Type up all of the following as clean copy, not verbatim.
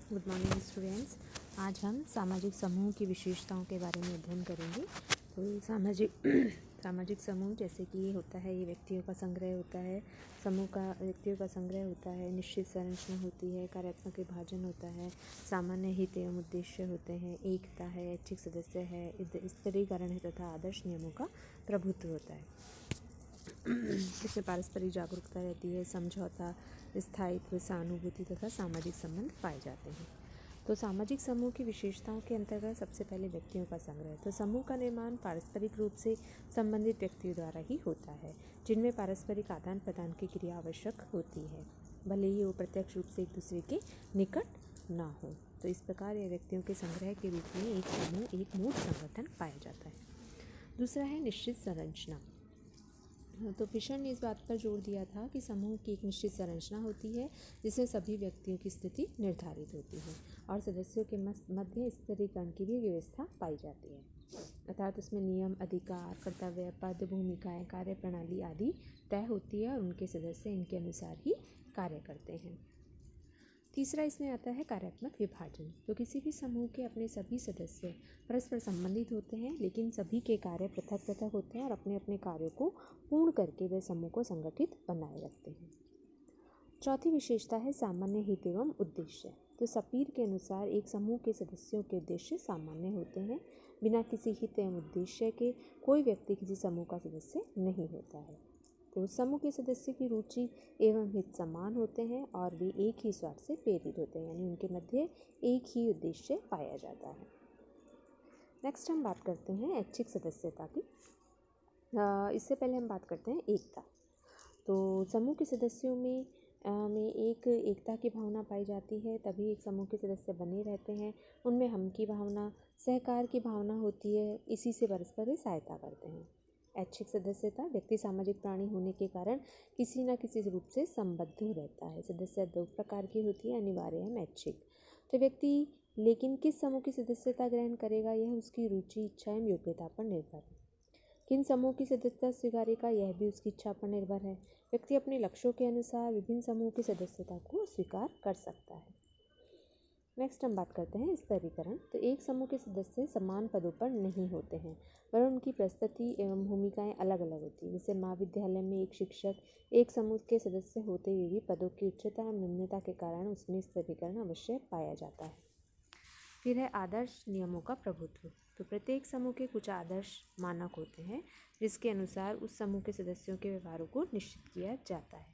Good morning students. आज हम सामाजिक समूह की विशेषताओं के बारे में अध्ययन करेंगे। तो ये सामाजिक समूह जैसे कि ये होता है, ये व्यक्तियों का संग्रह होता है। समूह का व्यक्तियों का संग्रह होता है, निश्चित संरचना होती है, कार्यात्मक विभाजन होता है, सामान्य हित एवं उद्देश्य होते हैं, एकता है, ऐच्छिक सदस्य है, स्तरीकरण है तथा आदर्श नियमों का प्रभुत्व होता है। इसमें पारस्परिक जागरूकता रहती है, समझौता, स्थायित्व, सहानुभूति तथा सामाजिक संबंध पाए जाते हैं। तो सामाजिक समूह की विशेषताओं के अंतर्गत सबसे पहले व्यक्तियों का संग्रह। तो समूह का निर्माण पारस्परिक रूप से संबंधित व्यक्तियों द्वारा ही होता है, जिनमें पारस्परिक आदान प्रदान की क्रिया आवश्यक होती है, भले ही वो प्रत्यक्ष रूप से एक दूसरे के निकट ना हो। तो इस प्रकार यह व्यक्तियों के संग्रह के रूप में एक समूह, एक मूल संगठन पाया जाता है। दूसरा है निश्चित संरचना। तो फिशर ने इस बात पर जोर दिया था कि समूह की एक निश्चित संरचना होती है, जिसमें सभी व्यक्तियों की स्थिति निर्धारित होती है और सदस्यों के मध्य स्तरीकरण की भी व्यवस्था पाई जाती है। अर्थात उसमें नियम, अधिकार, कर्तव्य, पद, भूमिकाएं, कार्य प्रणाली आदि तय होती है और उनके सदस्य इनके अनुसार ही कार्य करते हैं। तीसरा इसमें आता है कार्यात्मक विभाजन। तो किसी भी समूह के अपने सभी सदस्य परस्पर संबंधित होते हैं, लेकिन सभी के कार्य पृथक पृथक होते हैं और अपने अपने कार्यों को पूर्ण करके वे समूह को संगठित बनाए रखते हैं। चौथी विशेषता है सामान्य हित एवं उद्देश्य। तो सपीर के अनुसार एक समूह के सदस्यों के उद्देश्य सामान्य होते हैं। बिना किसी हित एवं उद्देश्य के कोई व्यक्ति किसी समूह का सदस्य नहीं होता है। तो समूह के सदस्य की रुचि एवं हित समान होते हैं और वे एक ही स्वार्थ से प्रेरित होते हैं, यानी उनके मध्य एक ही उद्देश्य पाया जाता है। नेक्स्ट हम बात करते हैं ऐच्छिक सदस्यता की। इससे पहले हम बात करते हैं एकता। तो समूह के सदस्यों में एक एकता की भावना पाई जाती है, तभी एक समूह के सदस्य बने रहते हैं। उनमें हम की भावना, सहकार की भावना होती है, इसी से परस्पर सहायता करते हैं। ऐच्छिक सदस्यता, व्यक्ति सामाजिक प्राणी होने के कारण किसी न किसी रूप से संबद्ध रहता है। सदस्य दो प्रकार की होती है, अनिवार्य एवं ऐच्छिक। तो व्यक्ति लेकिन किस समूह की सदस्यता ग्रहण करेगा, यह उसकी रुचि, इच्छा एवं योग्यता पर निर्भर है। किन समूह की सदस्यता स्वीकारेगा, यह भी उसकी इच्छा पर निर्भर है। व्यक्ति अपने लक्ष्यों के अनुसार विभिन्न समूह की सदस्यता को स्वीकार कर सकता है। नेक्स्ट हम बात करते हैं स्तरीकरण। तो एक समूह के सदस्य समान पदों पर नहीं होते हैं, वरन उनकी प्रस्तुति एवं भूमिकाएं अलग अलग होती हैं। जैसे महाविद्यालय में एक शिक्षक एक समूह के सदस्य होते हुए भी पदों की उच्चता एवं निम्नता के कारण उसमें स्तरीकरण अवश्य पाया जाता है। फिर है आदर्श नियमों का प्रभुत्व। तो प्रत्येक समूह के कुछ आदर्श मानक होते हैं, जिसके अनुसार उस समूह के सदस्यों के व्यवहारों को निश्चित किया जाता है।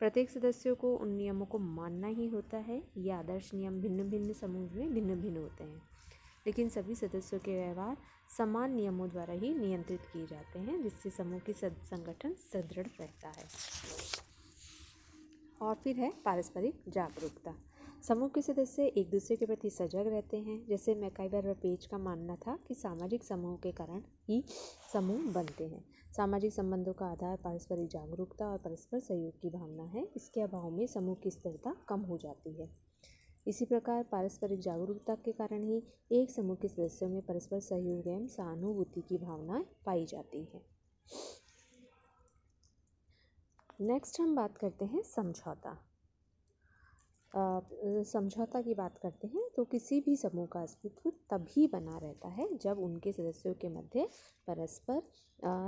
प्रत्येक सदस्यों को उन नियमों को मानना ही होता है। ये आदर्श नियम भिन्न भिन्न समूह में भिन्न भिन्न होते हैं, लेकिन सभी सदस्यों के व्यवहार समान नियमों द्वारा ही नियंत्रित किए जाते हैं, जिससे समूह की संगठन सुदृढ़ रहता है। और फिर है पारस्परिक जागरूकता। समूह के सदस्य एक दूसरे के प्रति सजग रहते हैं। जैसे मैकाइवर व पेज का मानना था कि सामाजिक समूह के कारण ही समूह बनते हैं। सामाजिक संबंधों का आधार पारस्परिक जागरूकता और परस्पर सहयोग की भावना है। इसके अभाव में समूह की स्थिरता कम हो जाती है। इसी प्रकार पारस्परिक जागरूकता के कारण ही एक समूह के सदस्यों में परस्पर सहयोग एवं सहानुभूति की भावनाएं पाई जाती है। नेक्स्ट हम बात करते हैं समझौता। समझौता की बात करते हैं। तो किसी भी समूह का अस्तित्व तभी बना रहता है जब उनके सदस्यों के मध्य परस्पर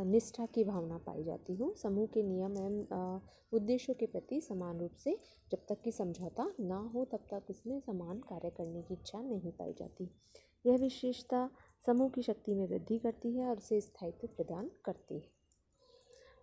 निष्ठा की भावना पाई जाती हो। समूह के नियम एवं उद्देश्यों के प्रति समान रूप से जब तक कि समझौता ना हो, तब तक उसमें समान कार्य करने की इच्छा नहीं पाई जाती। यह विशेषता समूह की शक्ति में वृद्धि करती है और उसे स्थायित्व प्रदान करती है।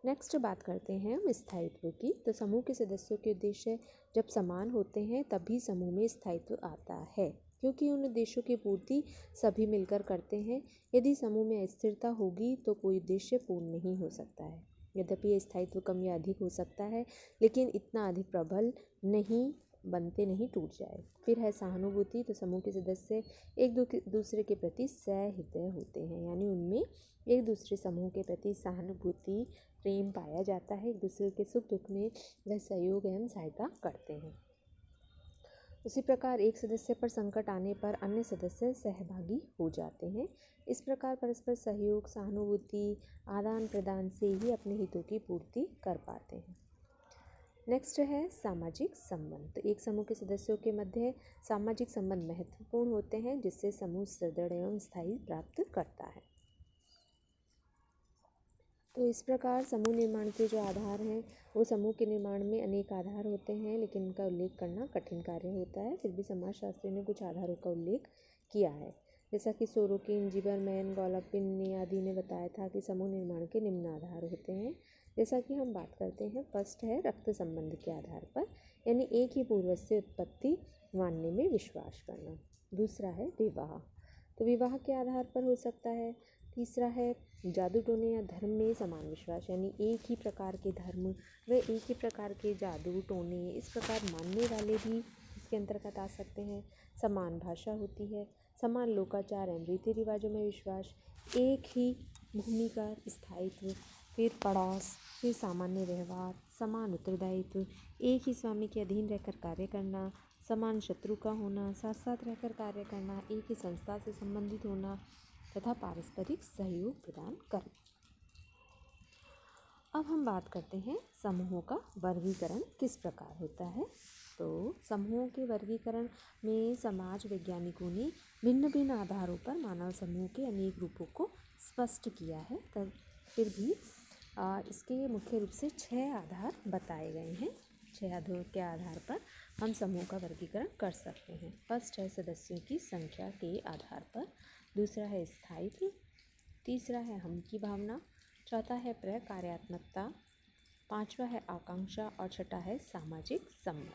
नेक्स्ट बात करते हैं हम स्थायित्व की। तो समूह के सदस्यों के उद्देश्य जब समान होते हैं, तभी समूह में स्थायित्व आता है, क्योंकि उन उद्देश्यों की पूर्ति सभी मिलकर करते हैं। यदि समूह में अस्थिरता होगी तो कोई उद्देश्य पूर्ण नहीं हो सकता है। यद्यपि स्थायित्व कम या अधिक हो सकता है, लेकिन इतना अधिक प्रबल नहीं बनते नहीं टूट जाए। फिर है सहानुभूति। तो समूह के सदस्य एक दूसरे के प्रति सहृदय होते हैं, यानी उनमें एक दूसरे समूह के प्रति सहानुभूति, प्रेम पाया जाता है। एक दूसरे के सुख दुख में वह सहयोग एवं सहायता करते हैं। उसी प्रकार एक सदस्य पर संकट आने पर अन्य सदस्य सहभागी हो जाते हैं। इस प्रकार परस्पर सहयोग, सहानुभूति, आदान प्रदान से ही अपने हितों की पूर्ति कर पाते हैं। नेक्स्ट है सामाजिक संबंध। तो एक समूह के सदस्यों के मध्य सामाजिक संबंध महत्वपूर्ण होते हैं, जिससे समूह सुदृढ़ एवं स्थायी प्राप्त करता है। तो इस प्रकार समूह निर्माण के जो आधार हैं, वो समूह के निर्माण में अनेक आधार होते हैं, लेकिन इनका उल्लेख करना कठिन कार्य होता है। फिर भी समाजशास्त्री ने कुछ आधारों का उल्लेख किया है, जैसा कि सोरोकिन, जिबरमैन, गोलोपिन आदि ने बताया था कि समूह निर्माण के निम्न आधार होते हैं। जैसा कि हम बात करते हैं, फर्स्ट है रक्त संबंध के आधार पर, यानी एक ही पूर्वज से उत्पत्ति मानने में विश्वास करना। दूसरा है विवाह, तो विवाह के आधार पर हो सकता है। तीसरा है जादू टोने या धर्म में समान विश्वास, यानी एक ही प्रकार के धर्म व एक ही प्रकार के जादू टोने इस प्रकार मानने वाले भी इसके अंतर्गत आ सकते हैं। समान भाषा होती है, समान लोकाचार एवं रीति रिवाजों में विश्वास, एक ही भूमि का स्थायित्व, फिर पड़ोस, फिर सामान्य व्यवहार, समान उत्तरदायित्व, एक ही स्वामी के अधीन रहकर कार्य करना, समान शत्रु का होना, साथ साथ रहकर कार्य करना, एक ही संस्था से संबंधित होना तथा पारस्परिक सहयोग प्रदान करना। अब हम बात करते हैं समूहों का वर्गीकरण किस प्रकार होता है। तो समूहों के वर्गीकरण में समाज वैज्ञानिकों ने भिन्न भिन्न आधारों पर मानव समूह के अनेक रूपों को स्पष्ट किया है। तब फिर भी इसके मुख्य रूप से 6 आधार बताए गए हैं। 6 आधारों के आधार पर हम समूह का वर्गीकरण कर सकते हैं। फर्स्ट है सदस्यों की संख्या के आधार पर, दूसरा है स्थायित्व, तीसरा है हम की भावना, चौथा है प्रकार्यात्मकता, पांचवा है आकांक्षा और छठा है सामाजिक संबंध।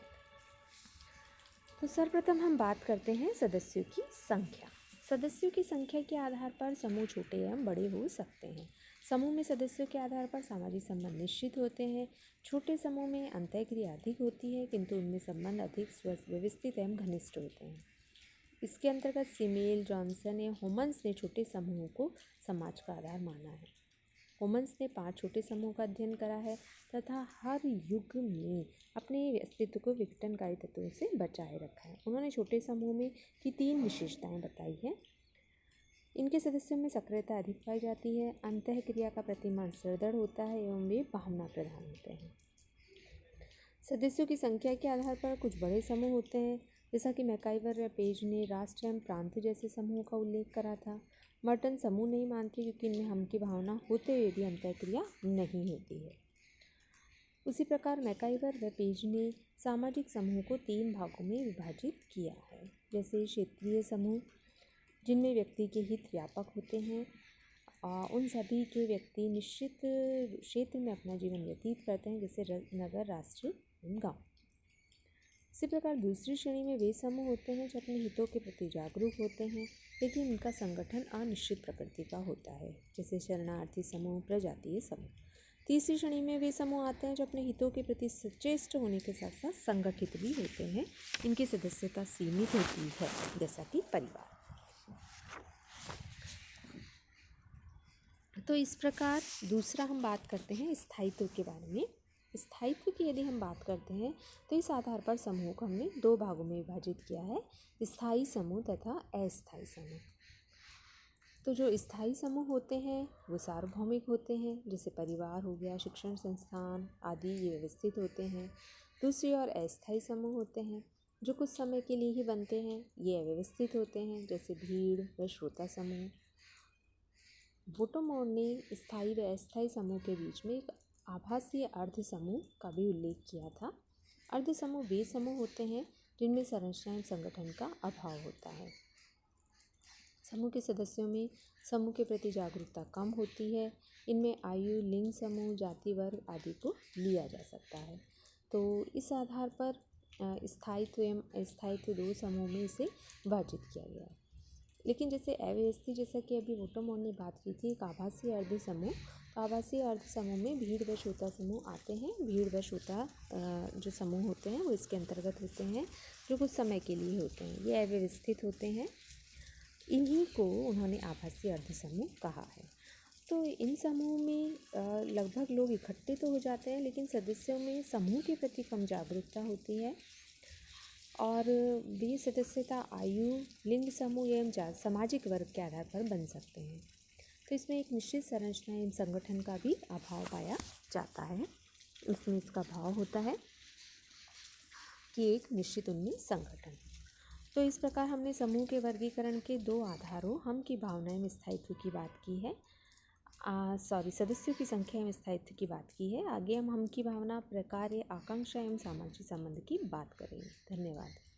तो सर्वप्रथम हम बात करते हैं सदस्यों की संख्या। सदस्यों की संख्या के आधार पर समूह छोटे एवं बड़े हो सकते हैं। समूह में सदस्यों के आधार पर सामाजिक संबंध निश्चित होते हैं। छोटे समूह में अंतःक्रिया अधिक होती है, किंतु उनमें संबंध अधिक व्यवस्थित एवं घनिष्ठ होते हैं। इसके अंतर्गत सीमेल, जॉनसन या होमन्स ने छोटे समूहों को समाज का आधार माना है। होमन्स ने 5 छोटे समूह का अध्ययन करा है तथा हर युग में अपने अस्तित्व को विघटनकारी तत्वों से बचाए रखा है। उन्होंने छोटे समूह में की 3 विशेषताएं बताई है। इनके सदस्यों में सक्रियता अधिक पाई जाती है, अंतःक्रिया का प्रतिमान सुदृढ़ होता है एवं वे भावना प्रधान होते हैं। सदस्यों की संख्या के आधार पर कुछ बड़े समूह होते हैं, जैसा कि मैकाइवर या पेज ने राष्ट्र एवं प्रांत जैसे समूह का उल्लेख करा था। मर्टन समूह नहीं मानती क्योंकि इनमें हम की भावना होते हुए भी अंतःक्रिया नहीं होती है। उसी प्रकार मैकाइवर व पेज ने सामाजिक समूह को 3 भागों में विभाजित किया है, जैसे क्षेत्रीय समूह जिनमें व्यक्ति के हित व्यापक होते हैं, उन सभी के व्यक्ति निश्चित क्षेत्र में अपना जीवन व्यतीत करते हैं, जैसे नगर, राष्ट्र, गाँव। इसी प्रकार दूसरी श्रेणी में वे समूह होते हैं जो अपने हितों के प्रति जागरूक होते हैं, लेकिन इनका संगठन अनिश्चित प्रकृति का होता है, जैसे शरणार्थी समूह, प्रजातीय समूह। तीसरी श्रेणी में वे समूह आते हैं जो अपने हितों के प्रति सचेष्ट होने के साथ साथ संगठित भी होते हैं। इनकी सदस्यता सीमित होती है, जैसा कि परिवार। तो इस प्रकार दूसरा हम बात करते हैं स्थायित्व के बारे में। स्थायित्व की यदि हम बात करते हैं तो इस आधार पर समूह को हमने 2 भागों में विभाजित किया है, स्थायी समूह तथा अस्थायी समूह। तो जो स्थायी समूह होते हैं वो सार्वभौमिक होते हैं, जैसे परिवार हो गया, शिक्षण संस्थान आदि ये व्यवस्थित होते हैं। दूसरी ओर अस्थायी समूह होते हैं जो कुछ समय के लिए ही बनते हैं, ये अव्यवस्थित होते हैं, जैसे भीड़ व श्रोता समूह। वोटोमोर ने स्थायी व अस्थायी समूह के बीच में एक आभासीय अर्ध समूह का भी उल्लेख किया था। अर्ध समूह वे समूह होते हैं जिनमें संरचना एवं संगठन का अभाव होता है। समूह के सदस्यों में समूह के प्रति जागरूकता कम होती है। इनमें आयु, लिंग समूह, जाति, वर्ग आदि को लिया जा सकता है। तो इस आधार पर स्थायित्व एवं अस्थायित्व 2 समूह में इसे विभाजित किया गया है। लेकिन जैसे अव्यवस्थित, जैसा कि अभी वोटोमोर ने बात की थी, एक आभासीय अर्ध समूह, तो आभासीय अर्ध समूह में भीड़ व श्रोता समूह आते हैं। भीड़ व श्रोता जो समूह होते हैं वो इसके अंतर्गत होते हैं, जो कुछ समय के लिए होते हैं, ये अव्यवस्थित होते हैं। इन्हीं को उन्होंने आभासीय अर्ध समूह कहा है। तो इन समूह में लगभग लोग इकट्ठे तो हो जाते हैं, लेकिन सदस्यों में समूह के प्रति कम जागरूकता होती है और वे सदस्यता आयु, लिंग समूह एवं सामाजिक वर्ग के आधार पर बन सकते हैं। तो इसमें एक निश्चित संरचना एवं संगठन का भी अभाव पाया जाता है, इसमें इसका भाव होता है। कि एक निश्चित उनमें संगठन। तो इस प्रकार हमने समूह के वर्गीकरण के 2 आधारों हम की भावनाएं में स्थायित्व की बात की है, सदस्यों की संख्या एवं स्थायित्व की बात की है। आगे हम की भावना, प्रकार, आकांक्षा एवं सामाजिक संबंध की बात करेंगे। धन्यवाद।